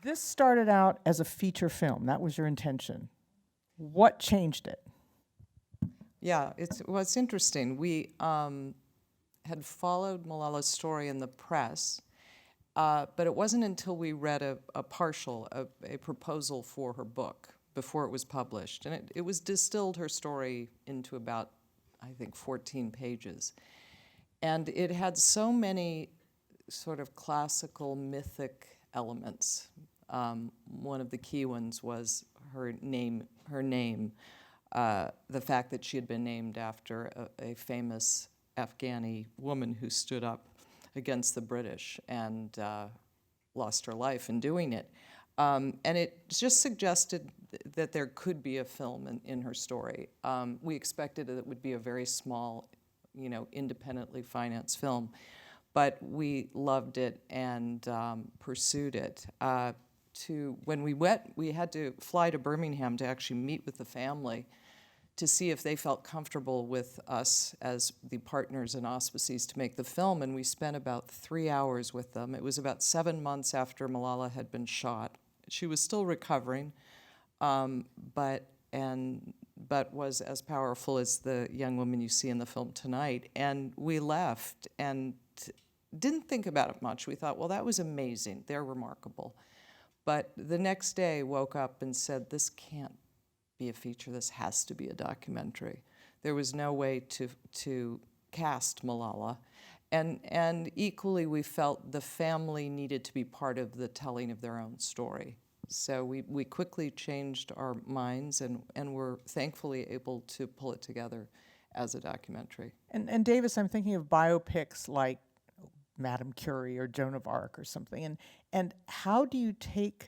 This started out as a feature film. That was your intention. What changed it? Yeah, it's interesting. We had followed Malala's story in the press, but it wasn't until we read a proposal for her book before it was published. And it was distilled her story into about, I think, 14 pages. And it had so many sort of classical mythic elements. One of the key ones was her name, the fact that she had been named after a famous Afghani woman who stood up against the British and lost her life in doing it. And it just suggested that there could be a film in her story. We expected that it would be a very small, independently financed film, but we loved it and pursued it. When we went, we had to fly to Birmingham to actually meet with the family to see if they felt comfortable with us as the partners and auspices to make the film, and we spent about 3 hours with them. It was about 7 months after Malala had been shot. She was still recovering, but was as powerful as the young woman you see in the film tonight. And we left and didn't think about it much. We thought, well, that was amazing. They're remarkable. But the next day, woke up and said, this can't be a feature. This has to be a documentary. There was no way to cast Malala. And equally, we felt the family needed to be part of the telling of their own story. So we quickly changed our minds and were thankfully able to pull it together as a documentary. And Davis, I'm thinking of biopics like Madame Curie or Joan of Arc or something. And how do you take,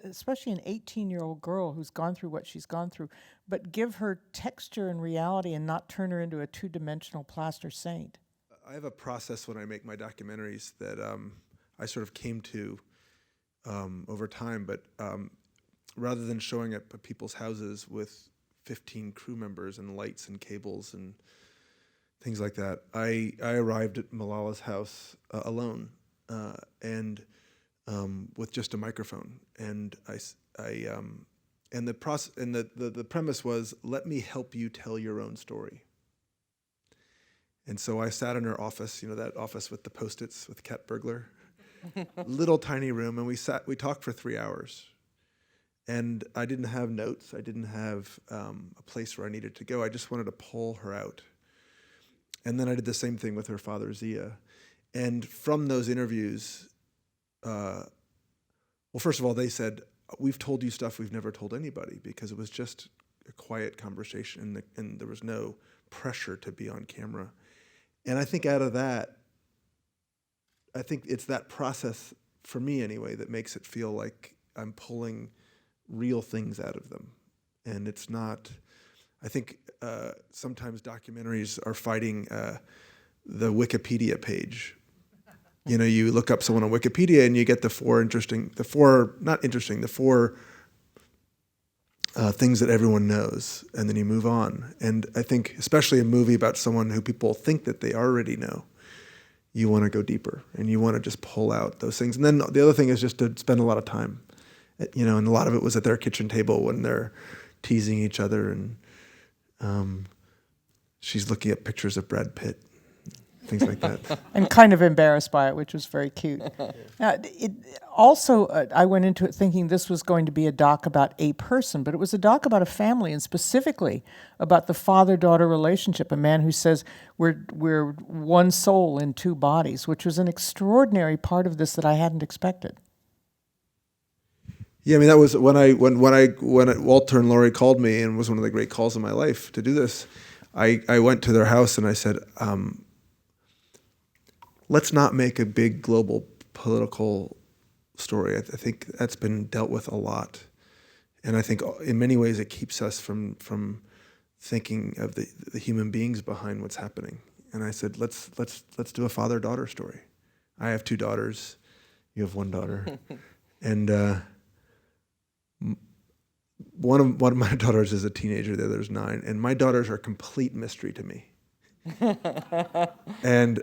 especially an 18-year-old girl who's gone through what she's gone through, but give her texture and reality and not turn her into a two-dimensional plaster saint? I have a process when I make my documentaries that I sort of came to over time, but rather than showing up at people's houses with 15 crew members and lights and cables and things like that, I arrived at Malala's house alone and with just a microphone, and the premise was, let me help you tell your own story. And so I sat in her office, that office with the Post-its with Cat Burglar, little tiny room, and we talked for 3 hours. And I didn't have notes. I didn't have a place where I needed to go. I just wanted to pull her out. And then I did the same thing with her father, Zia. And from those interviews, well, first of all, they said, we've told you stuff we've never told anybody, because it was just a quiet conversation and there was no pressure to be on camera. And I think out of that, I think it's that process, for me anyway, that makes it feel like I'm pulling real things out of them. And it's not, I think sometimes documentaries are fighting the Wikipedia page. You look up someone on Wikipedia and you get the four things that everyone knows, and then you move on. And I think, especially a movie about someone who people think that they already know, you want to go deeper and you want to just pull out those things. And then the other thing is just to spend a lot of time, and a lot of it was at their kitchen table when they're teasing each other, and she's looking at pictures of Brad Pitt, things like that. And kind of embarrassed by it, which was very cute. I went into it thinking this was going to be a doc about a person, but it was a doc about a family, and specifically about the father-daughter relationship, a man who says we're one soul in two bodies, which was an extraordinary part of this that I hadn't expected. Yeah, I mean, that was when Walter and Laurie called me, and it was one of the great calls of my life to do this. I went to their house and I said, let's not make a big global political story. I think that's been dealt with a lot, and I think in many ways it keeps us from thinking of the human beings behind what's happening. And I said, let's do a father-daughter story. I have 2 daughters. You have 1 daughter, and one of my daughters is a teenager. The other's 9, and my daughters are a complete mystery to me. and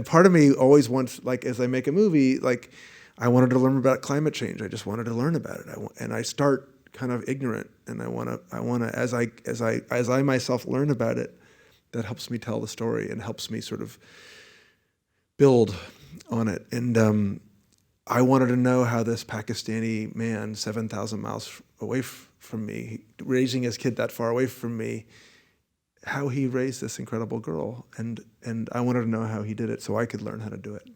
part of me always wants, like, as I make a movie, like, I wanted to learn about climate change. I just wanted to learn about it. And I start kind of ignorant, and I want to, as I myself learn about it, that helps me tell the story and helps me sort of build on it. And I wanted to know how this Pakistani man, 7,000 miles away from me, raising his kid that far away from me, how he raised this incredible girl. And I wanted to know how he did it so I could learn how to do it.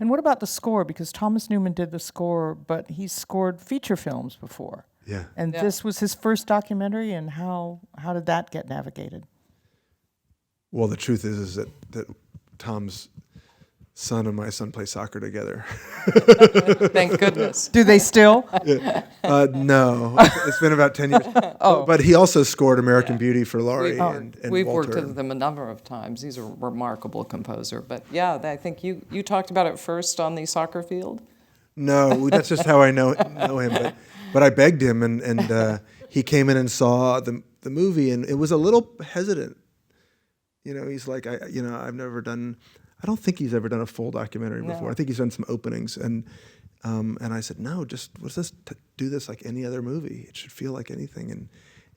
And what about the score? Because Thomas Newman did the score, but he's scored feature films before. Yeah. And this was his first documentary, and how did that get navigated? Well, the truth is that Tom's son and my son play soccer together. Thank goodness. Do they still? No, it's been about 10 years. But he also scored American Beauty for Laurie and We've Walter. worked with him a number of times. He's a remarkable composer. But yeah, I think you talked about it first on the soccer field. No, that's just how I know him. But I begged him, and he came in and saw the movie, and it was a little hesitant. He's like, I've never done. I don't think he's ever done a full documentary before. I think he's done some openings, and I said, no, let's do this like any other movie. It should feel like anything.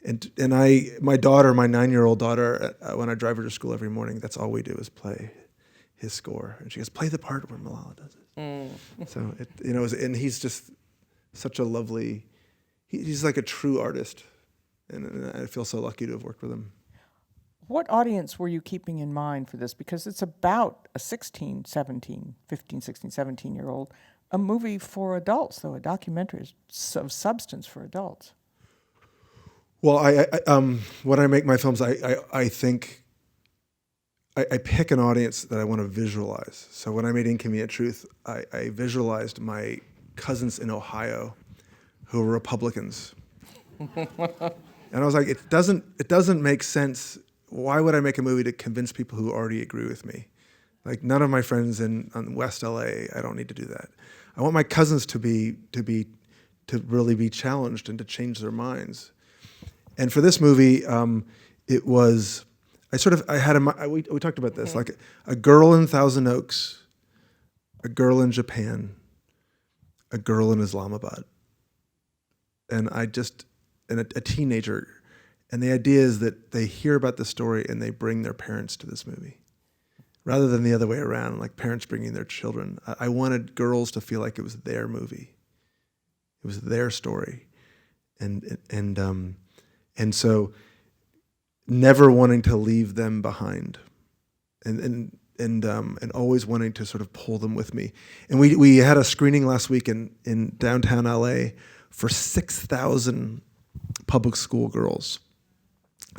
And my daughter, my 9-year-old daughter, when I drive her to school every morning, that's all we do is play his score, and she goes, play the part where Malala does it. So and he's just such a lovely. He's like a true artist, and I feel so lucky to have worked with him. What audience were you keeping in mind for this? Because it's about a 15, 16, 17-year-old, a movie for adults, though a documentary is of substance for adults. Well, when I make my films, I think I pick an audience that I want to visualize. So when I made Inconvenient Truth, I visualized my cousins in Ohio who were Republicans. And I was like, it doesn't make sense. Why would I make a movie to convince people who already agree with me? Like, none of my friends in West LA, I don't need to do that. I want my cousins to really be challenged and to change their minds. And for this movie, it was, we talked about this, like a girl in Thousand Oaks, a girl in Japan, a girl in Islamabad, and a teenager. And the idea is that they hear about the story and they bring their parents to this movie, rather than the other way around, like parents bringing their children. I wanted girls to feel like it was their movie, it was their story, and so never wanting to leave them behind, and always wanting to sort of pull them with me. And we had a screening last week in downtown LA for 6,000 public school girls.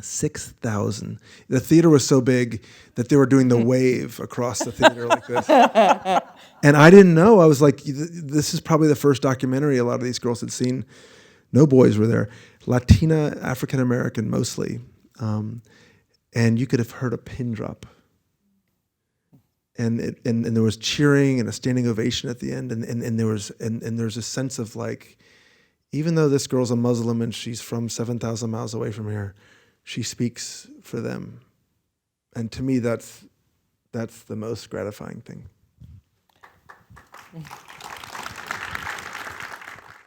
6,000. The theater was so big that they were doing the wave across the theater like this. And I didn't know. I was like, this is probably the first documentary a lot of these girls had seen. No boys were there. Latina, African American mostly. And you could have heard a pin drop. And there was cheering and a standing ovation at the end. And there's a sense of like, even though this girl's a Muslim and she's from 7,000 miles away from here, she speaks for them. And to me, that's the most gratifying thing.